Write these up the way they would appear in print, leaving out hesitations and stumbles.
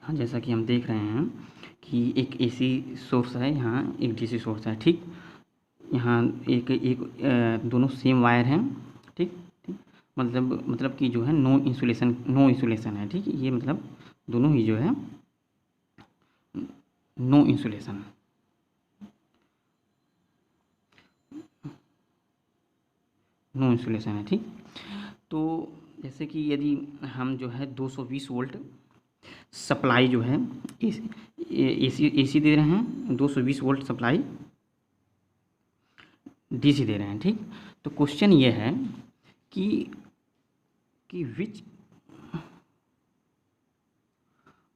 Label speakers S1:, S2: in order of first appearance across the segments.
S1: हाँ, जैसा कि हम देख रहे हैं कि एक एसी सोर्स है, यहाँ एक डीसी सोर्स है। ठीक, यहाँ एक एक दोनों सेम वायर हैं। ठीक ठीक, मतलब कि जो है नो इंसुलेशन है। ठीक, ये मतलब दोनों ही जो है नो इंसुलेशन है। ठीक, तो जैसे कि यदि हम जो है 220 वोल्ट सप्लाई जो है एसी दे रहे हैं, 220 वोल्ट सप्लाई डीसी दे रहे हैं। ठीक, तो क्वेश्चन ये है कि विच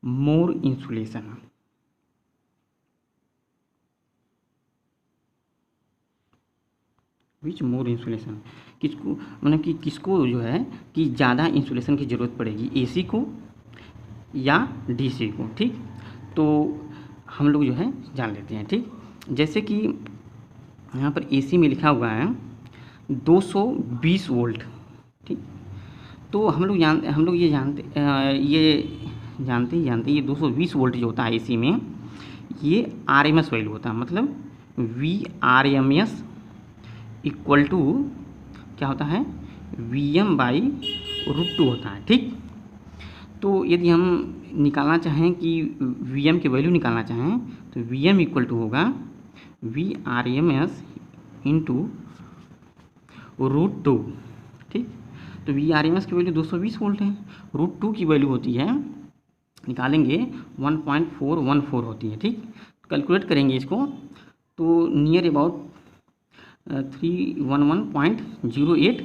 S1: मोर इंसुलेशन, किसको, मतलब कि किसको जो है कि ज़्यादा इंसुलेशन की ज़रूरत पड़ेगी, एसी को या डीसी को। ठीक, तो हम लोग जो है जान लेते हैं। ठीक, जैसे कि यहाँ पर एसी में लिखा हुआ है 220 वोल्ट। ठीक, तो हम लोग ये जानते ये 220 वोल्ट जो होता है एसी में, ये आरएमएस वैल्यू होता है। मतलब VRMS इक्वल टू क्या होता है, VM/√2 होता है। ठीक, तो यदि हम निकालना चाहें कि VM की वैल्यू निकालना चाहें तो VM इक्वल टू होगा VRMS इंटू √2। ठीक, तो VRMS की वैल्यू 220 वोल्ट है, √2 की वैल्यू होती है, निकालेंगे 1.414 होती है। ठीक, कैलकुलेट करेंगे इसको तो नियर अबाउट 311.08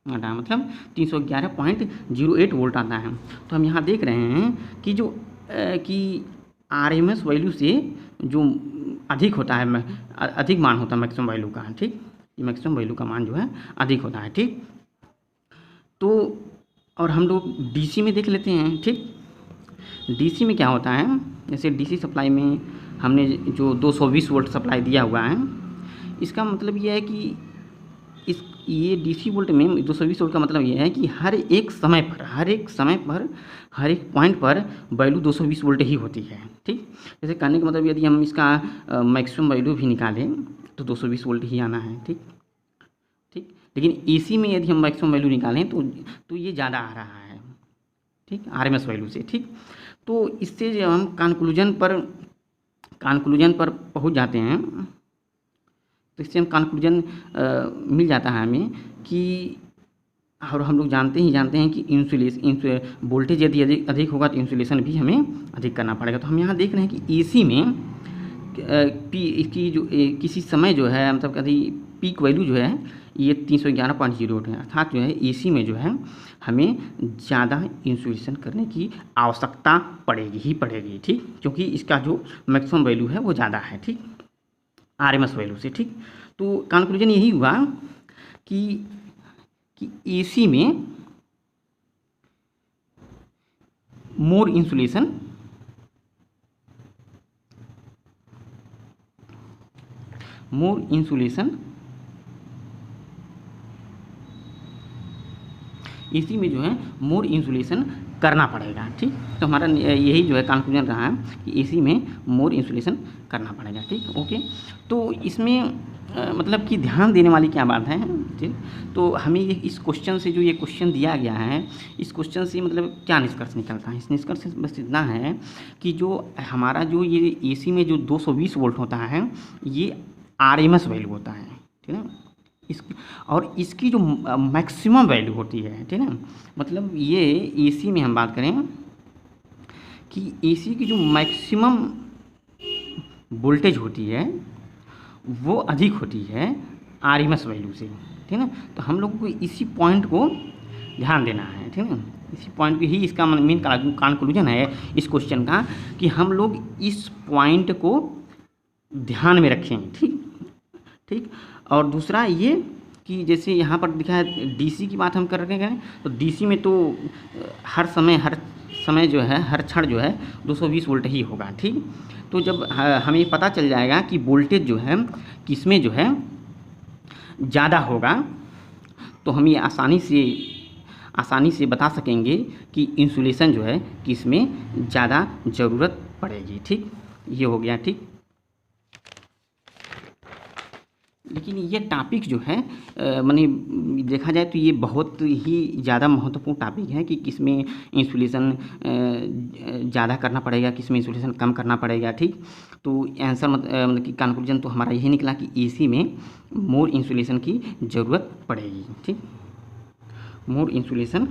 S1: आता है, मतलब 311.08 वोल्ट आता है। तो हम यहाँ देख रहे हैं कि जो कि आरएमएस वैल्यू से जो अधिक होता है, अधिक मान होता है मैक्सिमम वैल्यू का। ठीक, मैक्सिमम वैल्यू का मान जो है अधिक होता है। ठीक, तो और हम लोग डीसी में देख लेते हैं। ठीक, डीसी में क्या होता है, जैसे डीसी सप्लाई में हमने जो 220 वोल्ट सप्लाई दिया हुआ है, इसका मतलब ये है कि ये डीसी वोल्ट में 220 वोल्ट का मतलब ये है कि हर एक समय पर हर एक पॉइंट पर वैल्यू 220 वोल्ट ही होती है। ठीक, जैसे कहने का मतलब यदि हम इसका मैक्सिमम वैल्यू भी निकालें तो 220 वोल्ट ही आना है। ठीक ठीक, लेकिन एसी में यदि हम मैक्सिमम वैल्यू निकालें तो ये ज़्यादा आ रहा है। ठीक, आरएमएस वैल्यू से। ठीक, तो इससे जब हम कंक्लूजन पर पहुंच जाते हैं तो इससे हम कंक्लूजन मिल जाता है हमें कि, और हम लोग जानते हैं कि वोल्टेज यदि अधिक होगा तो इंसुलेशन भी हमें अधिक करना पड़ेगा। तो हम यहाँ देख रहे हैं कि एसी में इसकी जो किसी समय जो है, मतलब कभी पीक वैल्यू जो है ये 311.08 है, अर्थात जो है एसी में जो है हमें ज़्यादा इंसुलेशन करने की आवश्यकता पड़ेगी। ठीक, क्योंकि इसका जो मैक्सिमम वैल्यू है वो ज़्यादा है। ठीक, आरएमएस वैल्यू से। ठीक, तो कंक्लूजन यही हुआ कि एसी में मोर इंसुलेशन एसी में जो है मोर इंसुलेशन करना पड़ेगा। ठीक, तो हमारा यही जो है कंक्लूजन रहा है कि एसी में मोर इंसुलेशन करना पड़ेगा। ठीक, ओके, तो इसमें मतलब कि ध्यान देने वाली क्या बात है। ठीक, तो हमें इस क्वेश्चन से, जो ये क्वेश्चन दिया गया है, इस क्वेश्चन से मतलब क्या निष्कर्ष निकलता है। इस निष्कर्ष से बस इतना है कि जो हमारा जो ये एसी में जो 220 वोल्ट होता है ये आरएमएस वैल्यू होता है। ठीक है, और इसकी जो मैक्सिमम वैल्यू होती है, ठीक है, मतलब ये एसी में हम बात करें कि एसी की जो मैक्सिमम वोल्टेज होती है वो अधिक होती है आरएमएस वैल्यू से। ठीक है, तो हम लोगों को इसी पॉइंट को ध्यान देना है। ठीक है, इसी पॉइंट पे ही इसका मेन कंक्लूजन है इस क्वेश्चन का, कि हम लोग इस पॉइंट को ध्यान में रखें। ठीक, और दूसरा ये कि जैसे यहाँ पर दिखा है डीसी की बात हम कर रहे हैं, तो डीसी में तो हर समय जो है, हर क्षण जो है 220 वोल्ट ही होगा। ठीक, तो जब हमें पता चल जाएगा कि वोल्टेज जो है किसमें जो है ज़्यादा होगा, तो हम ये आसानी से बता सकेंगे कि इंसुलेशन जो है किसमें ज़्यादा ज़रूरत पड़ेगी। ठीक, ये हो गया। ठीक, लेकिन ये टॉपिक जो है माने देखा जाए तो ये बहुत ही ज़्यादा महत्वपूर्ण टॉपिक है कि किसमें इंसुलेशन ज़्यादा करना पड़ेगा, किसमें इंसुलेशन कम करना पड़ेगा। ठीक, तो आंसर मतलब कि कंक्लूजन तो हमारा यही निकला कि एसी में मोर इंसुलेशन की ज़रूरत पड़ेगी। ठीक, मोर इंसुलेशन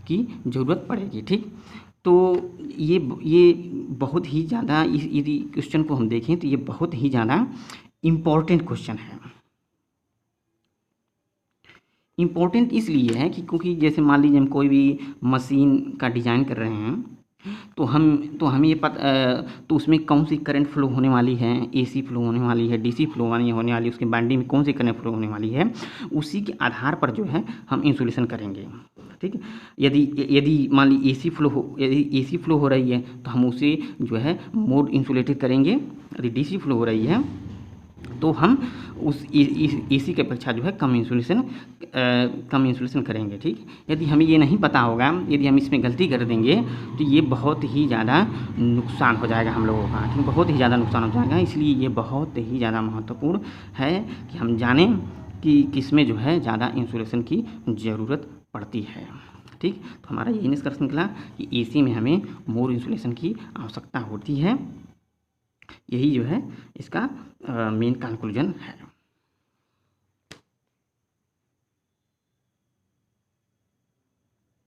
S1: की ज़रूरत पड़ेगी। ठीक, तो ये बहुत ही ज़्यादा यदि क्वेश्चन को हम देखें तो ये बहुत ही ज़्यादा इम्पॉर्टेंट क्वेश्चन है। इम्पॉर्टेंट इसलिए है कि क्योंकि जैसे मान लीजिए हम कोई भी मशीन का डिज़ाइन कर रहे हैं तो हमें ये तो उसमें कौन सी करंट फ्लो होने वाली है, एसी फ्लो होने वाली है, डीसी फ्लो होने वाली है, उसके बाइंडिंग में कौन सी करंट फ्लो होने वाली है, उसी के आधार पर जो है हम इंसुलेशन करेंगे। ठीक है, यदि मान ली यदि एसी फ्लो हो रही है तो हम उसे जो है मोर इंसुलेटेड करेंगे। यदि डीसी फ्लो हो रही है तो हम उस एसी की अपेक्षा जो है कम इंसुलेशन करेंगे। ठीक, यदि हमें ये नहीं पता होगा, यदि हम इसमें गलती कर देंगे तो ये बहुत ही ज़्यादा नुकसान हो जाएगा हम लोगों का। ठीक, बहुत ही ज़्यादा नुकसान हो जाएगा। इसलिए ये बहुत ही ज़्यादा महत्वपूर्ण है कि हम जानें कि किसमें जो है ज़्यादा इंसुलेशन की ज़रूरत पड़ती है। ठीक, तो हमारा यही निष्कर्ष निकला कि एसी में हमें मोर इंसुलेशन की आवश्यकता होती है। यही जो है इसका मेन कंक्लूजन है।